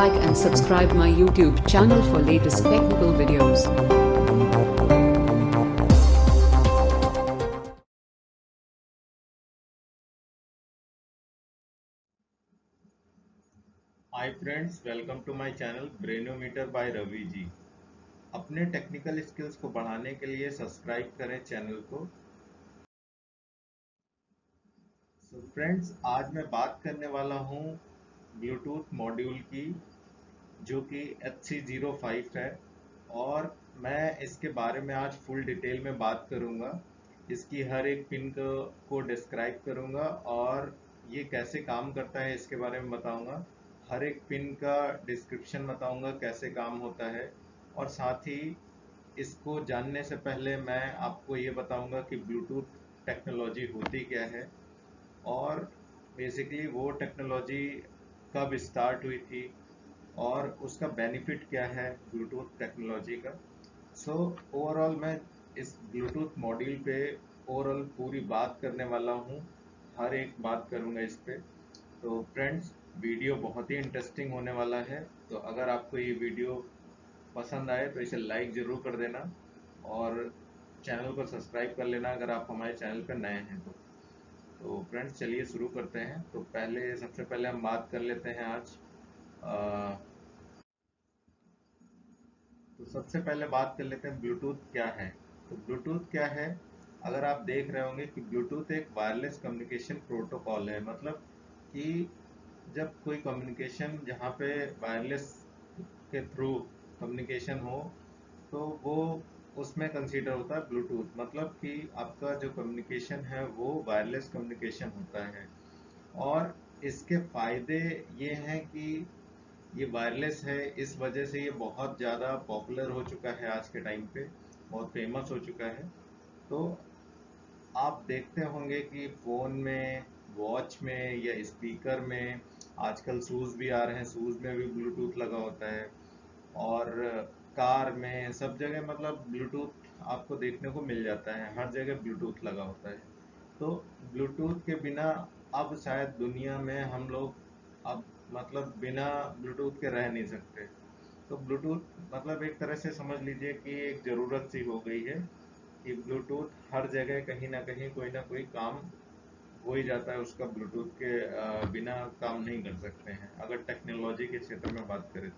like and subscribe my YouTube channel for latest technical videos. Hi friends, welcome to my channel brainometer by Ravi ji. अपने technical skills को बढ़ाने के लिए subscribe करें channel को। Friends, आज मैं बात करने वाला हूँ ब्लूटूथ मॉड्यूल की, जो कि HC05 है। और मैं इसके बारे में आज फुल डिटेल में बात करूँगा। इसकी हर एक पिन को डिस्क्राइब करूँगा और ये कैसे काम करता है इसके बारे में बताऊँगा। हर एक पिन का डिस्क्रिप्शन बताऊँगा कैसे काम होता है। और साथ ही इसको जानने से पहले मैं आपको ये बताऊँगा कि ब्लूटूथ टेक्नोलॉजी होती क्या है और बेसिकली वो टेक्नोलॉजी कब स्टार्ट हुई थी और उसका बेनिफिट क्या है ब्लूटूथ टेक्नोलॉजी का। ओवरऑल मैं इस ब्लूटूथ मॉड्यूल पे ओवरऑल पूरी बात करने वाला हूँ। हर एक बात करूँगा इस पे। तो फ्रेंड्स, वीडियो बहुत ही इंटरेस्टिंग होने वाला है। तो अगर आपको ये वीडियो पसंद आए तो इसे लाइक ज़रूर कर देना और चैनल को सब्सक्राइब कर लेना अगर आप हमारे चैनल पर नए हैं तो फ्रेंड्स, चलिए शुरू करते हैं। तो सबसे पहले हम बात कर लेते हैं आज। अ, तो सबसे पहले बात कर लेते हैं ब्लूटूथ क्या है। तो ब्लूटूथ क्या है, अगर आप देख रहे होंगे कि ब्लूटूथ एक वायरलेस कम्युनिकेशन प्रोटोकॉल है। मतलब कि जब कोई कम्युनिकेशन जहाँ पे वायरलेस के थ्रू कम्युनिकेशन हो तो वो उसमें कंसीडर होता है ब्लूटूथ। मतलब कि आपका जो कम्युनिकेशन है वो वायरलेस कम्युनिकेशन होता है। और इसके फायदे ये हैं कि ये वायरलेस है, इस वजह से ये बहुत ज़्यादा पॉपुलर हो चुका है आज के टाइम पे, बहुत फेमस हो चुका है। तो आप देखते होंगे कि फ़ोन में, वॉच में या स्पीकर में, आजकल शूज़ भी आ रहे हैं, शूज़ में भी ब्लूटूथ लगा होता है। और कार में, सब जगह मतलब ब्लूटूथ आपको देखने को मिल जाता है, हर जगह ब्लूटूथ लगा होता है। तो ब्लूटूथ के बिना अब शायद दुनिया में हम लोग अब मतलब बिना ब्लूटूथ के रह नहीं सकते। तो ब्लूटूथ मतलब एक तरह से समझ लीजिए कि एक ज़रूरत सी हो गई है कि ब्लूटूथ हर जगह कहीं ना कहीं कोई ना कोई काम हो ही जाता है उसका। ब्लूटूथ के बिना काम नहीं कर सकते हैं अगर टेक्नोलॉजी के क्षेत्र में बात करें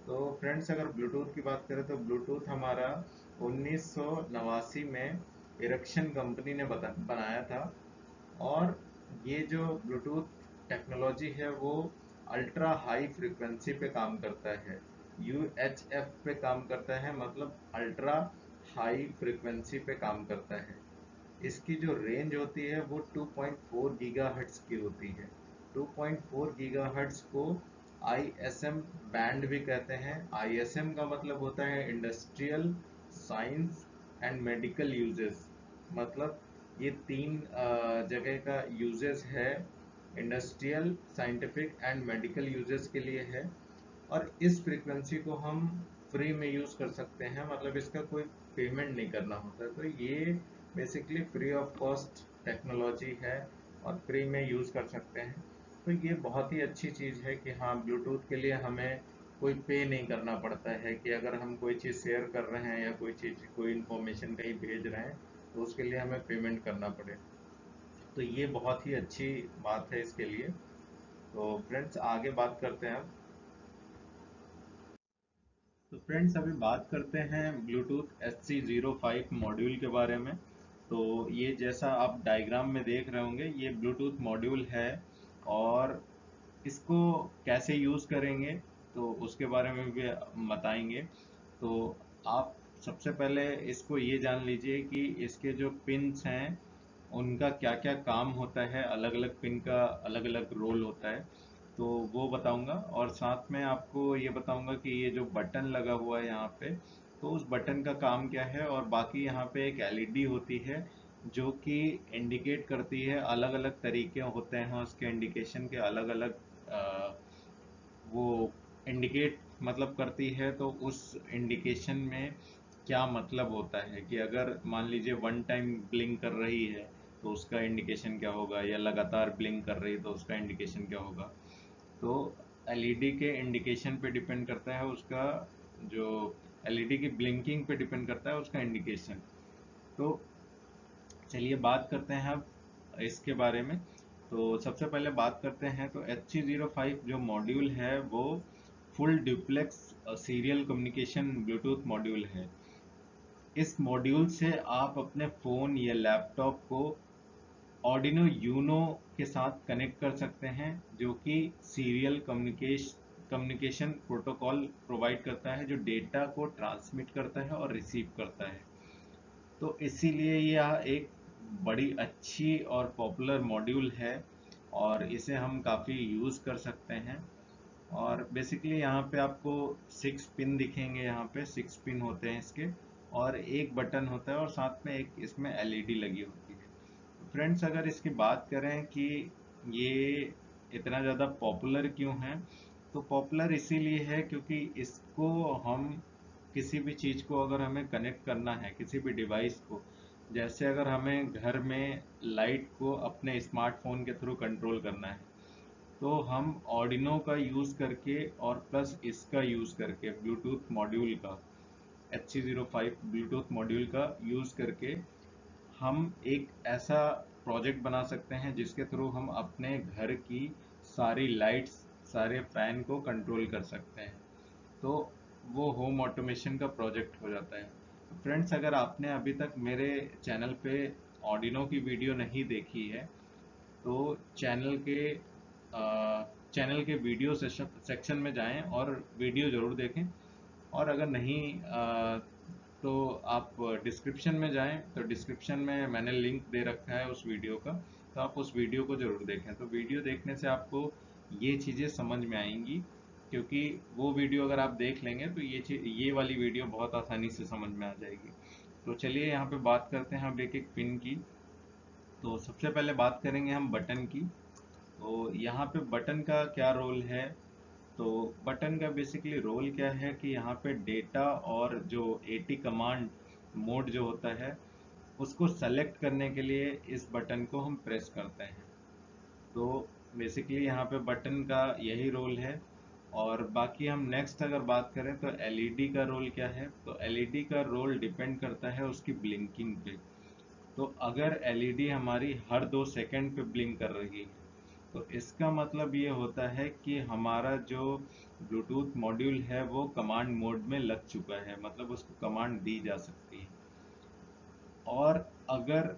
तो फ्रेंड्स, अगर ब्लूटूथ की बात करें तो ब्लूटूथ हमारा 1989 में इरेक्शन कंपनी ने बनाया था। और ये जो ब्लूटूथ टेक्नोलॉजी है वो अल्ट्रा हाई फ्रिक्वेंसी पे काम करता है, UHF पे काम करता है। मतलब अल्ट्रा हाई फ्रिक्वेंसी पे काम करता है। इसकी जो रेंज होती है वो 2.4 गीगाहर्ट्ज की होती है। 2.4 गीगाहर्ट्ज को ISM बैंड भी कहते हैं। ISM का मतलब होता है industrial, science and medical uses. मतलब ये तीन जगह का यूजेस है, industrial, scientific and medical uses के लिए है। और इस फ्रीक्वेंसी को हम फ्री में यूज़ कर सकते हैं, मतलब इसका कोई पेमेंट नहीं करना होता है। तो ये basically free of cost technology है और फ्री में यूज़ कर सकते हैं। तो ये बहुत ही अच्छी चीज़ है कि हाँ, ब्लूटूथ के लिए हमें कोई पे नहीं करना पड़ता है कि अगर हम कोई चीज़ शेयर कर रहे हैं या कोई चीज़, कोई इन्फॉर्मेशन कहीं भेज रहे हैं तो उसके लिए हमें पेमेंट करना पड़े। तो ये बहुत ही अच्छी बात है इसके लिए। तो फ्रेंड्स, आगे बात करते हैं अब। तो फ्रेंड्स, अभी बात करते हैं ब्लूटूथ HC05 मॉड्यूल के बारे में। तो ये जैसा आप डायग्राम में देख रहे होंगे, ये ब्लूटूथ मॉड्यूल है। और इसको कैसे यूज़ करेंगे तो उसके बारे में भी बताएंगे। तो आप सबसे पहले इसको ये जान लीजिए कि इसके जो पिन्स हैं उनका क्या क्या काम होता है, अलग अलग पिन का अलग अलग रोल होता है। तो वो बताऊंगा और साथ में आपको ये बताऊंगा कि ये जो बटन लगा हुआ है यहाँ पे, तो उस बटन का काम क्या है। और बाकी यहाँ पे एक LED होती है जो कि इंडिकेट करती है, अलग अलग तरीके होते हैं उसके इंडिकेशन के, अलग अलग वो इंडिकेट मतलब करती है। तो उस इंडिकेशन में क्या मतलब होता है कि अगर मान लीजिए वन टाइम ब्लिंक कर रही है तो उसका इंडिकेशन क्या होगा, या लगातार ब्लिंक कर रही है तो उसका इंडिकेशन क्या होगा। तो एलईडी के इंडिकेशन पे डिपेंड करता है उसका, जो एलईडी की ब्लिंकिंग पे डिपेंड करता है उसका इंडिकेशन। तो चलिए बात करते हैं अब इसके बारे में। तो सबसे पहले बात करते हैं तो HC05 जो मॉड्यूल है वो full duplex serial communication Bluetooth module है। इस मॉड्यूल से आप अपने फ़ोन या लैपटॉप को ऑर्डिनो यूनो के साथ कनेक्ट कर सकते हैं, जो कि सीरियल कम्युनिकेशन प्रोटोकॉल प्रोवाइड करता है, जो डेटा को ट्रांसमिट करता है और रिसीव करता है। तो इसीलिए यह एक बड़ी अच्छी और पॉपुलर मॉड्यूल है और इसे हम काफ़ी यूज़ कर सकते हैं। और बेसिकली यहाँ पे आपको 6 पिन दिखेंगे, यहाँ पे 6 पिन होते हैं इसके, और एक बटन होता है और साथ में एक इसमें एलईडी लगी होती है। फ्रेंड्स, अगर इसकी बात करें कि ये इतना ज़्यादा पॉपुलर क्यों है, तो पॉपुलर इसीलिए है क्योंकि इसको हम किसी भी चीज़ को अगर हमें कनेक्ट करना है, किसी भी डिवाइस को, जैसे अगर हमें घर में लाइट को अपने स्मार्टफोन के थ्रू कंट्रोल करना है, तो हम ऑर्डिनो का यूज़ करके और प्लस इसका यूज़ करके ब्लूटूथ मॉड्यूल का HC05 ब्लूटूथ मॉड्यूल का यूज़ करके हम एक ऐसा प्रोजेक्ट बना सकते हैं जिसके थ्रू हम अपने घर की सारी लाइट्स, सारे फैन को कंट्रोल कर सकते हैं। तो वो होम ऑटोमेशन का प्रोजेक्ट हो जाता है। फ्रेंड्स, अगर आपने अभी तक मेरे चैनल पे ऑर्डिनो की वीडियो नहीं देखी है तो चैनल के वीडियो सेक्शन में जाएं और वीडियो ज़रूर देखें। और अगर नहीं तो आप डिस्क्रिप्शन में जाएं, तो डिस्क्रिप्शन में मैंने लिंक दे रखा है उस वीडियो का, तो आप उस वीडियो को ज़रूर देखें। तो वीडियो देखने से आपको ये चीज़ें समझ में आएंगी, क्योंकि वो वीडियो अगर आप देख लेंगे तो ये वाली वीडियो बहुत आसानी से समझ में आ जाएगी। तो चलिए यहाँ पे बात करते हैं अब एक एक पिन की। तो सबसे पहले बात करेंगे हम बटन की। तो यहाँ पे बटन का क्या रोल है, तो बटन का बेसिकली रोल क्या है कि यहाँ पे डेटा और जो AT कमांड मोड जो होता है उसको सेलेक्ट करने के लिए इस बटन को हम प्रेस करते हैं। तो बेसिकली यहाँ पे बटन का यही रोल है। और बाकी हम नेक्स्ट अगर बात करें तो एलईडी का रोल क्या है, तो एलईडी का रोल डिपेंड करता है उसकी ब्लिंकिंग पे। तो अगर एलईडी हमारी हर 2 सेकंड पे ब्लिंक कर रही है, तो इसका मतलब ये होता है कि हमारा जो ब्लूटूथ मॉड्यूल है वो कमांड मोड में लग चुका है, मतलब उसको कमांड दी जा सकती है। और अगर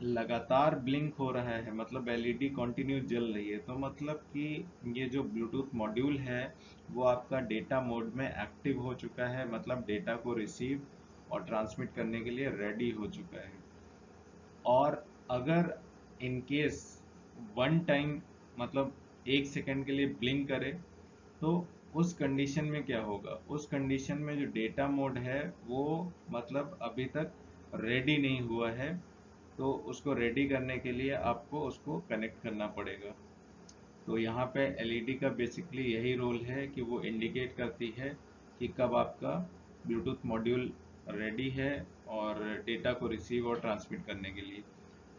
लगातार ब्लिंक हो रहा है, मतलब एलईडी कंटिन्यू जल रही है, तो मतलब कि ये जो ब्लूटूथ मॉड्यूल है वो आपका डेटा मोड में एक्टिव हो चुका है, मतलब डेटा को रिसीव और ट्रांसमिट करने के लिए रेडी हो चुका है। और अगर इन केस वन टाइम, मतलब 1 सेकंड के लिए ब्लिंक करे, तो उस कंडीशन में क्या होगा, उस कंडीशन में जो डेटा मोड है वो मतलब अभी तक रेडी नहीं हुआ है, तो उसको रेडी करने के लिए आपको उसको कनेक्ट करना पड़ेगा। तो यहाँ पे एलईडी का बेसिकली यही रोल है कि वो इंडिकेट करती है कि कब आपका ब्लूटूथ मॉड्यूल रेडी है और डेटा को रिसीव और ट्रांसमिट करने के लिए।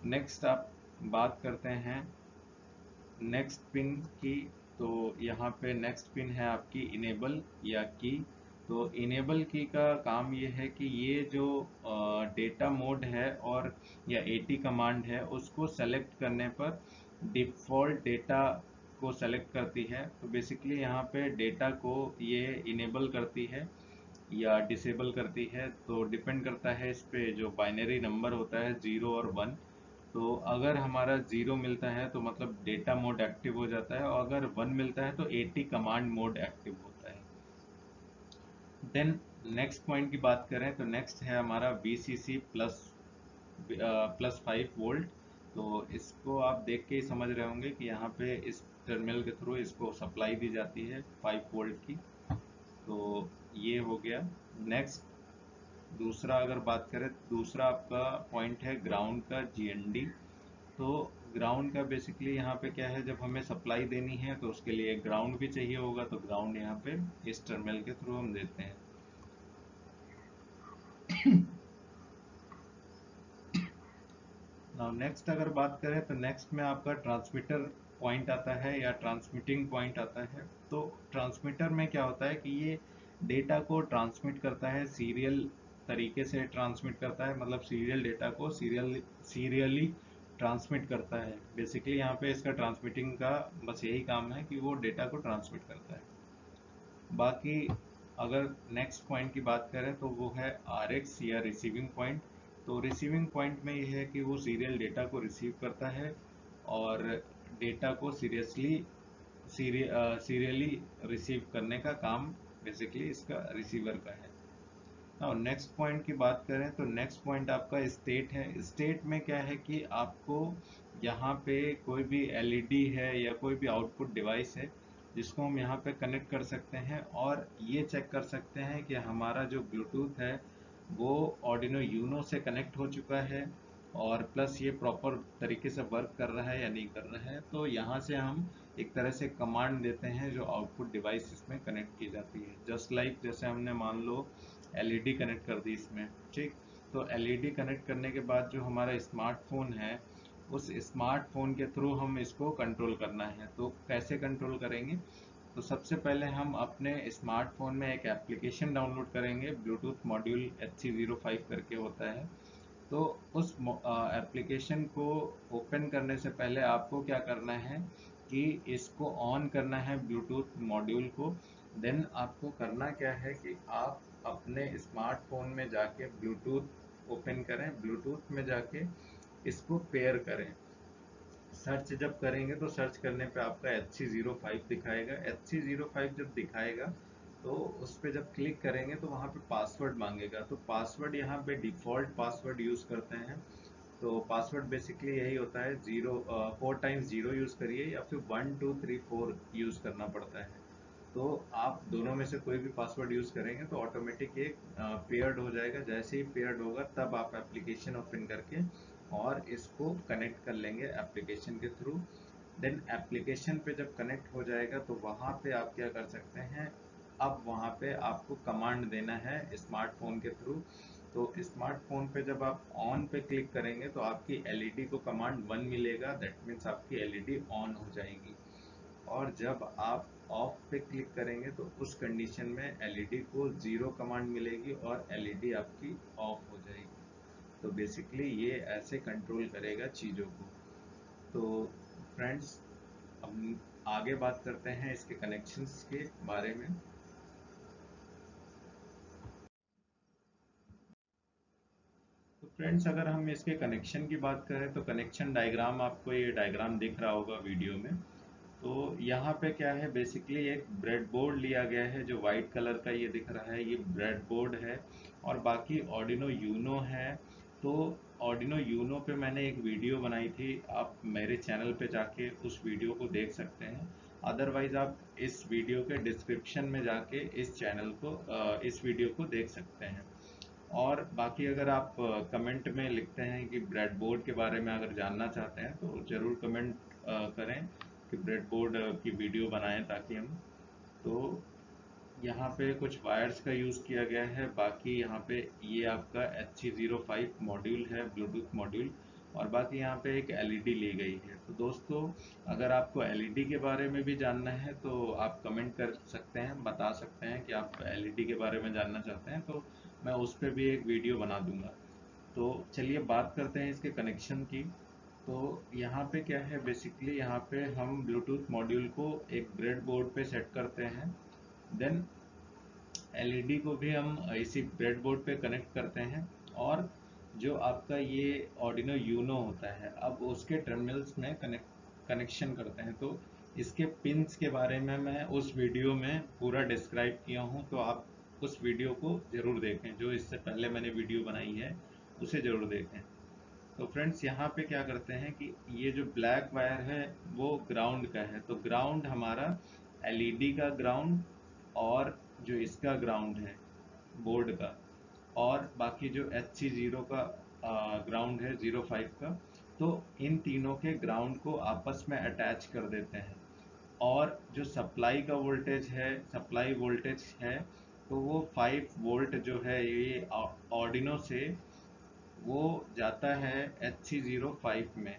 नेक्स्ट आप बात करते हैं नेक्स्ट पिन की। तो यहाँ पे नेक्स्ट पिन है आपकी इनेबल या की। तो इनेबल की का काम ये है कि ये जो डेटा मोड है और या AT कमांड है उसको सेलेक्ट करने पर डिफ़ॉल्ट डेटा को सेलेक्ट करती है। तो बेसिकली यहाँ पे डेटा को ये इनेबल करती है या डिसेबल करती है, तो डिपेंड करता है इस पे जो बाइनरी नंबर होता है 0 और 1। तो अगर हमारा 0 मिलता है तो मतलब डेटा मोड एक्टिव हो जाता है, और अगर 1 मिलता है तो AT कमांड मोड एक्टिव होता है। देन नेक्स्ट पॉइंट की बात करें तो नेक्स्ट है हमारा VCC +5 वोल्ट। तो इसको आप देख के ही समझ रहे होंगे कि यहाँ पे इस टर्मिनल के थ्रू इसको सप्लाई दी जाती है 5 वोल्ट की। तो ये हो गया। नेक्स्ट दूसरा अगर बात करें, दूसरा आपका पॉइंट है ग्राउंड का, GND। तो ग्राउंड का बेसिकली यहाँ पे क्या है, जब हमें सप्लाई देनी है तो उसके लिए ग्राउंड भी चाहिए होगा, तो ग्राउंड यहाँ पे इस टर्मिनल के थ्रू हम देते हैं। नाउ नेक्स्ट अगर बात करें तो नेक्स्ट में आपका ट्रांसमीटर पॉइंट आता है या ट्रांसमिटिंग पॉइंट आता है। तो ट्रांसमीटर में क्या होता है कि ये डेटा को ट्रांसमिट करता है, सीरियल तरीके से ट्रांसमिट करता है, मतलब सीरियल डेटा को सीरियली ट्रांसमिट करता है। बेसिकली यहाँ पे इसका ट्रांसमिटिंग का बस यही काम है कि वो डेटा को ट्रांसमिट करता है। बाकी अगर नेक्स्ट पॉइंट की बात करें तो वो है RX या रिसीविंग पॉइंट। तो रिसीविंग पॉइंट में ये है कि वो सीरियल डेटा को रिसीव करता है और डेटा को सीरियली रिसीव करने का काम बेसिकली इसका रिसीवर का है। और नेक्स्ट पॉइंट की बात करें तो नेक्स्ट पॉइंट आपका स्टेट है। स्टेट में क्या है कि आपको यहाँ पे कोई भी LED है या कोई भी आउटपुट डिवाइस है जिसको हम यहाँ पे कनेक्ट कर सकते हैं और ये चेक कर सकते हैं कि हमारा जो ब्लूटूथ है वो ऑर्डिनो यूनो से कनेक्ट हो चुका है और प्लस ये प्रॉपर तरीके से वर्क कर रहा है या नहीं कर रहा है। तो यहाँ से हम एक तरह से कमांड देते हैं जो आउटपुट डिवाइस इसमें कनेक्ट की जाती है। जस्ट लाइक जैसे हमने मान लो LED कनेक्ट कर दी इसमें, ठीक। तो LED कनेक्ट करने के बाद जो हमारा स्मार्टफोन है उस स्मार्टफोन के थ्रू हम इसको कंट्रोल करना है। तो कैसे कंट्रोल करेंगे? तो सबसे पहले हम अपने स्मार्टफोन में एक एप्लीकेशन डाउनलोड करेंगे, ब्लूटूथ मॉड्यूल HC05 करके होता है। तो उस एप्लीकेशन को ओपन करने से पहले आपको क्या करना है कि इसको ऑन करना है ब्लूटूथ मॉड्यूल को। देन आपको करना क्या है कि आप अपने स्मार्टफोन में जाके ब्लूटूथ ओपन करें, ब्लूटूथ में जाके इसको पेयर करें। सर्च जब करेंगे तो सर्च करने पे आपका HC05 दिखाएगा। HC05 जब दिखाएगा तो उस पर जब क्लिक करेंगे तो वहाँ पे पासवर्ड मांगेगा। तो पासवर्ड यहाँ पे डिफ़ॉल्ट पासवर्ड यूज़ करते हैं। तो पासवर्ड बेसिकली यही होता है 4 टाइम्स 0 यूज़ करिए या फिर 1 2 3 4 यूज़ करना पड़ता है। तो आप दोनों में से कोई भी पासवर्ड यूज़ करेंगे तो ऑटोमेटिक ये पेयर्ड हो जाएगा। जैसे ही पेयर्ड होगा तब आप एप्लीकेशन ओपन करके और इसको कनेक्ट कर लेंगे एप्लीकेशन के थ्रू। देन एप्लीकेशन पे जब कनेक्ट हो जाएगा तो वहाँ पे आप क्या कर सकते हैं, अब वहाँ पे आपको कमांड देना है स्मार्टफोन के थ्रू। तो स्मार्टफोन पे जब आप ऑन पे क्लिक करेंगे तो आपकी LED को कमांड 1 मिलेगा, दैट मीन्स आपकी LED ऑन हो जाएगी। और जब आप ऑफ पे क्लिक करेंगे तो उस कंडीशन में LED को 0 कमांड मिलेगी और LED आपकी ऑफ हो जाएगी। तो बेसिकली ये ऐसे कंट्रोल करेगा चीज़ों को। तो फ्रेंड्स, हम आगे बात करते हैं इसके कनेक्शंस के बारे में। तो फ्रेंड्स, अगर हम इसके कनेक्शन की बात करें तो कनेक्शन डायग्राम, आपको ये डायग्राम दिख रहा होगा वीडियो में। तो यहाँ पे क्या है, बेसिकली एक ब्रेड बोर्ड लिया गया है जो वाइट कलर का ये दिख रहा है, ये ब्रेड बोर्ड है। और बाकी ऑर्डिनो यूनो है। तो ऑर्डिनो यूनो पे मैंने एक वीडियो बनाई थी, आप मेरे चैनल पे जाके उस वीडियो को देख सकते हैं। अदरवाइज आप इस वीडियो के डिस्क्रिप्शन में जाके इस वीडियो को देख सकते हैं। और बाकी अगर आप कमेंट में लिखते हैं कि ब्रेड बोर्ड के बारे में अगर जानना चाहते हैं तो ज़रूर कमेंट करें कि ब्रेड बोर्ड की वीडियो बनाएं ताकि हम। तो यहाँ पे कुछ वायर्स का यूज़ किया गया है। बाकी यहाँ पे ये आपका HC05 मॉड्यूल है, ब्लूटूथ मॉड्यूल। और बाकी यहाँ पे एक LED ली गई है। तो दोस्तों, अगर आपको LED के बारे में भी जानना है तो आप कमेंट कर सकते हैं, बता सकते हैं कि आप LED के बारे में जानना चाहते हैं, तो मैं उस पर भी एक वीडियो बना दूंगा। तो चलिए बात करते हैं इसके कनेक्शन की। तो यहाँ पे क्या है, बेसिकली यहाँ पे हम ब्लूटूथ मॉड्यूल को एक ब्रेड बोर्ड पे सेट करते हैं। देन LED को भी हम इसी ब्रेडबोर्ड पे कनेक्ट करते हैं। और जो आपका ये ऑर्डिनो यूनो होता है, अब उसके टर्मिनल्स में कनेक्शन करते हैं। तो इसके पिंस के बारे में मैं उस वीडियो में पूरा डिस्क्राइब किया हूँ, तो आप उस वीडियो को ज़रूर देखें, जो इससे पहले मैंने वीडियो बनाई है उसे ज़रूर देखें। तो फ्रेंड्स, यहाँ पे क्या करते हैं कि ये जो ब्लैक वायर है वो ग्राउंड का है। तो ग्राउंड हमारा LED का ग्राउंड और जो इसका ग्राउंड है बोर्ड का, और बाकी जो HC0 का ग्राउंड है 05 का, तो इन तीनों के ग्राउंड को आपस में अटैच कर देते हैं। और जो सप्लाई वोल्टेज है तो वो 5 वोल्ट जो है ये ऑर्डिनो से वो जाता है HC05 में।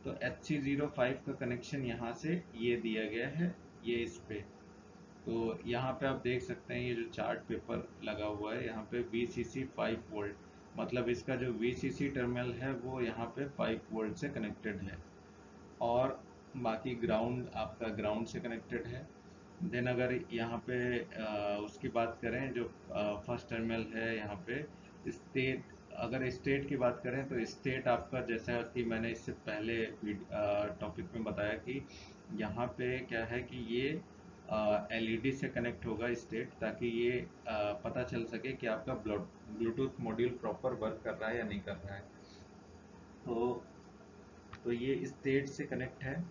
तो HC05 का कनेक्शन यहाँ से ये दिया गया है, ये इस पे। तो यहाँ पे आप देख सकते हैं ये जो चार्ट पेपर लगा हुआ है यहाँ पे VCC 5 वोल्ट, मतलब इसका जो VCC टर्मिनल है वो यहाँ पे 5 वोल्ट से कनेक्टेड है, और बाकी ग्राउंड आपका ग्राउंड से कनेक्टेड है। देन अगर यहाँ पे उसकी बात करें जो फर्स्ट टर्मिनल है यहाँ पे स्टेट, अगर स्टेट की बात करें तो स्टेट आपका, जैसा कि मैंने इससे पहले टॉपिक में बताया कि यहाँ पे क्या है कि ये LED से कनेक्ट होगा स्टेट, ताकि ये पता चल सके कि आपका ब्लूटूथ मॉड्यूल प्रॉपर वर्क कर रहा है या नहीं कर रहा है। तो ये स्टेट से कनेक्ट है।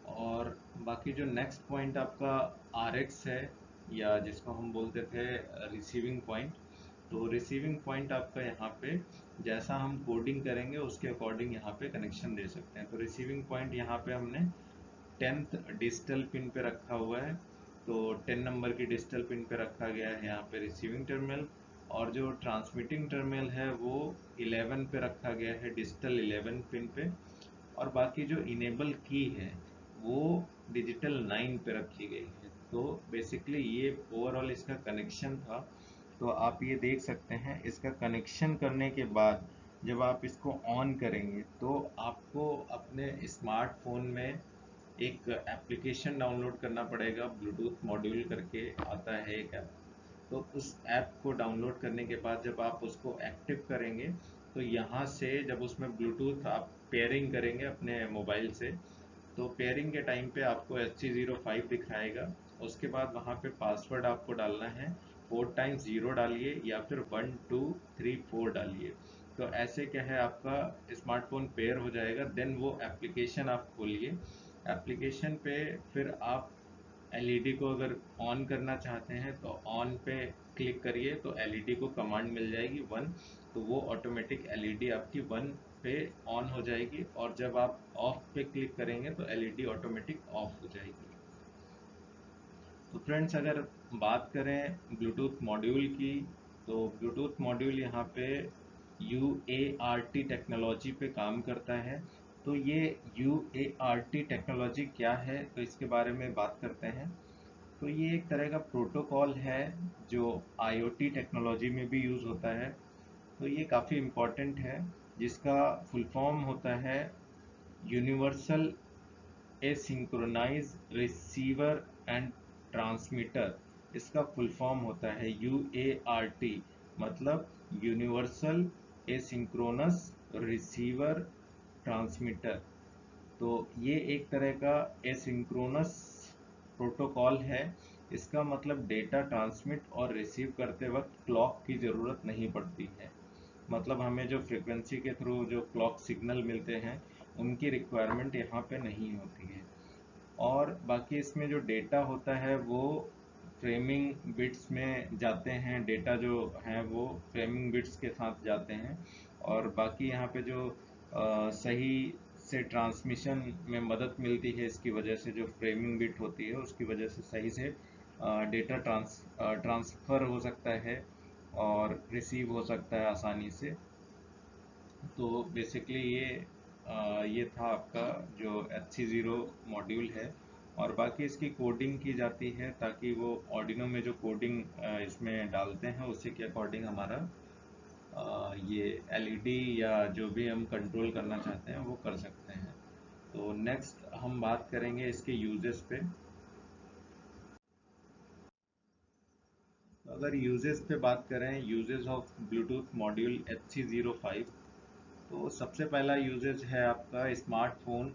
और बाकी जो नेक्स्ट पॉइंट आपका RX है, या जिसको हम बोलते थे रिसीविंग पॉइंट, तो रिसीविंग पॉइंट आपका यहाँ पे जैसा हम कोडिंग करेंगे उसके अकॉर्डिंग यहाँ पे कनेक्शन दे सकते हैं। तो रिसीविंग पॉइंट यहाँ पे हमने 10th डिजिटल पिन पे रखा हुआ है, तो 10 नंबर की डिजिटल पिन पे रखा गया है यहाँ पे रिसीविंग टर्मिनल, और जो ट्रांसमिटिंग टर्मिनल है वो 11 पे रखा गया है डिजिटल 11 पिन पे, और बाकी जो इनेबल की है वो डिजिटल 9 पे रखी गई है। तो बेसिकली ये ओवरऑल इसका कनेक्शन था। तो आप ये देख सकते हैं इसका कनेक्शन करने के बाद जब आप इसको ऑन करेंगे तो आपको अपने स्मार्टफोन में एक एप्लीकेशन डाउनलोड करना पड़ेगा, ब्लूटूथ मॉड्यूल करके आता है एक ऐप। तो उस ऐप को डाउनलोड करने के बाद जब आप उसको एक्टिव करेंगे तो यहाँ से जब उसमें ब्लूटूथ आप पेयरिंग करेंगे अपने मोबाइल से, तो पेयरिंग के टाइम पे आपको HC05 दिखाएगा। उसके बाद वहाँ पे पासवर्ड आपको डालना है, 4 टाइम्स 0 डालिए या फिर 1 2 3 4 डालिए। तो ऐसे क्या है आपका स्मार्टफोन पेयर हो जाएगा। देन वो एप्लीकेशन आप खोलिए, एप्लीकेशन पे फिर आप LED को अगर ऑन करना चाहते हैं तो ऑन पे क्लिक करिए, तो LED को कमांड मिल जाएगी 1, तो वो ऑटोमेटिक LED आपकी 1 पे ऑन हो जाएगी, और जब आप ऑफ पे क्लिक करेंगे तो LED ऑटोमेटिक ऑफ हो जाएगी। तो फ्रेंड्स अगर बात करें ब्लूटूथ मॉड्यूल की, तो ब्लूटूथ मॉड्यूल यहाँ पे UART टेक्नोलॉजी पे काम करता है। तो ये UART टेक्नोलॉजी क्या है, तो इसके बारे में बात करते हैं। तो ये एक तरह का प्रोटोकॉल है जो IoT टेक्नोलॉजी में भी यूज़ होता है। तो ये काफ़ी इम्पोर्टेंट है, जिसका फुल फॉर्म होता है यूनिवर्सल एसिंक्रोनाइज रिसीवर एंड ट्रांसमीटर। इसका फुल फॉर्म होता है UART, मतलब यूनिवर्सल एसिंक्रोनस रिसीवर ट्रांसमीटर। तो ये एक तरह का एसिंक्रोनस प्रोटोकॉल है। इसका मतलब डेटा ट्रांसमिट और रिसीव करते वक्त क्लॉक की ज़रूरत नहीं पड़ती है, मतलब हमें जो फ्रिक्वेंसी के थ्रू जो क्लॉक सिग्नल मिलते हैं उनकी रिक्वायरमेंट यहाँ पे नहीं होती है। और बाकी इसमें जो डेटा होता है वो फ्रेमिंग बिट्स में जाते हैं, डेटा जो हैं वो फ्रेमिंग बिट्स के साथ जाते हैं, और बाकी यहाँ पे जो सही से ट्रांसमिशन में मदद मिलती है इसकी वजह से, जो फ्रेमिंग बिट होती है उसकी वजह से सही से डेटा ट्रांसफ़र हो सकता है और रिसीव हो सकता है आसानी से। तो बेसिकली ये था आपका जो HC0 मॉड्यूल है, और बाकी इसकी कोडिंग की जाती है ताकि वो ऑर्डिनो में जो कोडिंग इसमें डालते हैं उसी के अकॉर्डिंग हमारा ये LED या जो भी हम कंट्रोल करना चाहते हैं वो कर सकते हैं। तो नेक्स्ट हम बात करेंगे इसके यूजेस पे। तो अगर यूजेस पे बात करें, uses of Bluetooth module HC05, तो सबसे पहला यूजेज है आपका स्मार्टफोन,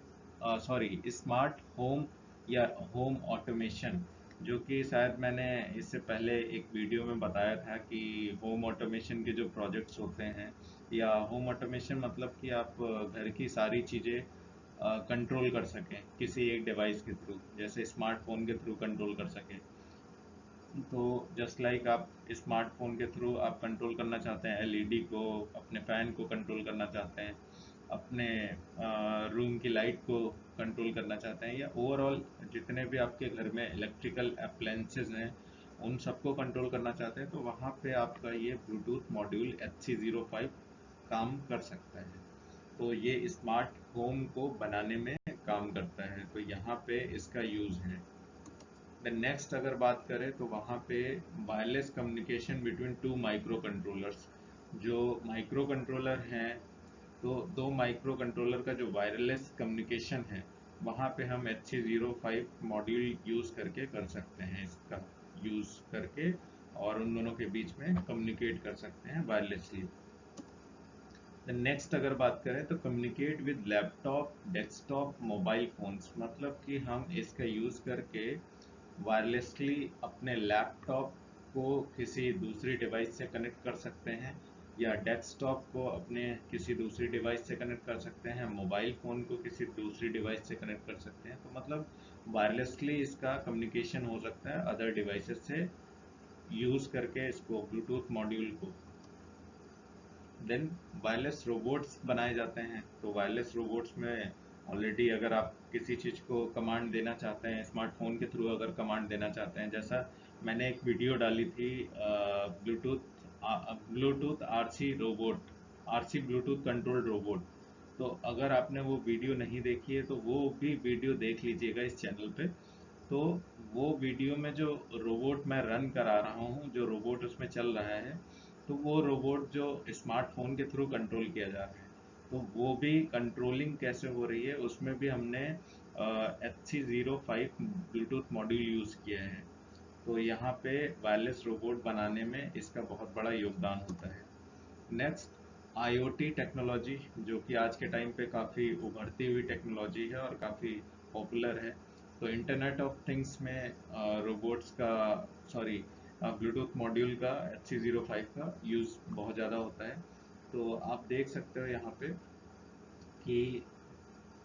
सॉरी स्मार्ट होम या होम ऑटोमेशन, जो कि शायद मैंने इससे पहले एक वीडियो में बताया था कि होम ऑटोमेशन के जो प्रोजेक्ट्स होते हैं, या होम ऑटोमेशन मतलब कि आप घर की सारी चीज़ें कंट्रोल कर सकें किसी एक डिवाइस के थ्रू, जैसे स्मार्टफोन के थ्रू कंट्रोल कर सकें। तो जस्ट लाइक आप स्मार्टफोन के थ्रू आप कंट्रोल करना चाहते हैं LED को, अपने फ़ैन को कंट्रोल करना चाहते हैं, अपने रूम की लाइट को कंट्रोल करना चाहते हैं, या ओवरऑल जितने भी आपके घर में इलेक्ट्रिकल अप्लायंसेस हैं उन सबको कंट्रोल करना चाहते हैं, तो वहाँ पे आपका ये ब्लूटूथ मॉड्यूल HC05 काम कर सकता है। तो ये स्मार्ट होम को बनाने में काम करता है, तो यहाँ पे इसका यूज़ है। द नेक्स्ट अगर बात करें तो वहाँ पे wireless communication between two micro controllers. जो माइक्रो कंट्रोलर हैं, तो दो माइक्रो कंट्रोलर का जो वायरलेस कम्युनिकेशन है, वहाँ पे हम HC05 मॉड्यूल यूज़ करके कर सकते हैं, इसका यूज़ करके, और उन दोनों के बीच में कम्युनिकेट कर सकते हैं वायरलेसली। नेक्स्ट अगर बात करें तो communicate with laptop, desktop, mobile phones, मतलब कि हम इसका यूज़ करके वायरलेसली अपने लैपटॉप को किसी दूसरी डिवाइस से कनेक्ट कर सकते हैं, या डेस्कटॉप को अपने किसी दूसरी डिवाइस से कनेक्ट कर सकते हैं, मोबाइल फ़ोन को किसी दूसरी डिवाइस से कनेक्ट कर सकते हैं। तो मतलब वायरलेसली इसका कम्युनिकेशन हो सकता है अदर डिवाइसेस से यूज़ करके इसको, ब्लूटूथ मॉड्यूल को। देन वायरलेस रोबोट्स बनाए जाते हैं। तो वायरलेस रोबोट्स में ऑलरेडी अगर आप किसी चीज़ को कमांड देना चाहते हैं, स्मार्टफोन के थ्रू अगर कमांड देना चाहते हैं, जैसा मैंने एक वीडियो डाली थी Bluetooth RC robot, RC Bluetooth controlled robot. तो अगर आपने वो वीडियो नहीं देखी है तो वो भी वीडियो देख लीजिएगा इस चैनल पे। तो वो वीडियो में जो रोबोट मैं रन करा रहा हूँ, जो रोबोट उसमें चल रहा है, तो वो रोबोट जो स्मार्टफोन के थ्रू कंट्रोल किया जा रहा है, तो वो भी कंट्रोलिंग कैसे हो रही है, उसमें भी हमने HC05 ब्लूटूथ मॉड्यूल यूज़ किया है। तो यहाँ पे वायरलेस रोबोट बनाने में इसका बहुत बड़ा योगदान होता है। नेक्स्ट, IoT टेक्नोलॉजी, जो कि आज के टाइम पे काफ़ी उभरती हुई टेक्नोलॉजी है और काफ़ी पॉपुलर है। तो इंटरनेट ऑफ थिंग्स में रोबोट्स का, सॉरी, ब्लूटूथ मॉड्यूल का, HC05 का यूज़ बहुत ज़्यादा होता है। तो आप देख सकते हो यहाँ पे कि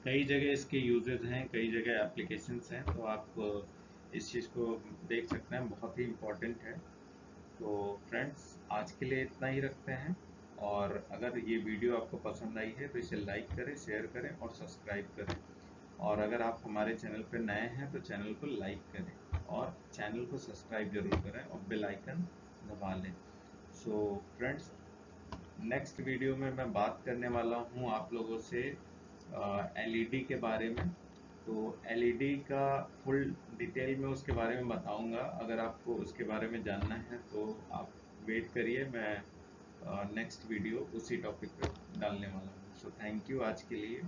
कई जगह इसके यूजेस हैं, कई जगह एप्लीकेशंस हैं, तो आप इस चीज़ को देख सकते हैं, बहुत ही इम्पोर्टेंट है। तो फ्रेंड्स, आज के लिए इतना ही रखते हैं, और अगर ये वीडियो आपको पसंद आई है तो इसे लाइक करें, शेयर करें और सब्सक्राइब करें। और अगर आप हमारे चैनल पर नए हैं तो चैनल को लाइक करें और चैनल को सब्सक्राइब जरूर करें और बेल आइकन दबा लें। सो फ्रेंड्स, नेक्स्ट वीडियो में मैं बात करने वाला हूँ आप लोगों से LED के बारे में। तो LED का फुल डिटेल में उसके बारे में बताऊंगा। अगर आपको उसके बारे में जानना है तो आप वेट करिए, मैं नेक्स्ट वीडियो उसी टॉपिक पे डालने वाला हूँ। सो थैंक यू आज के लिए।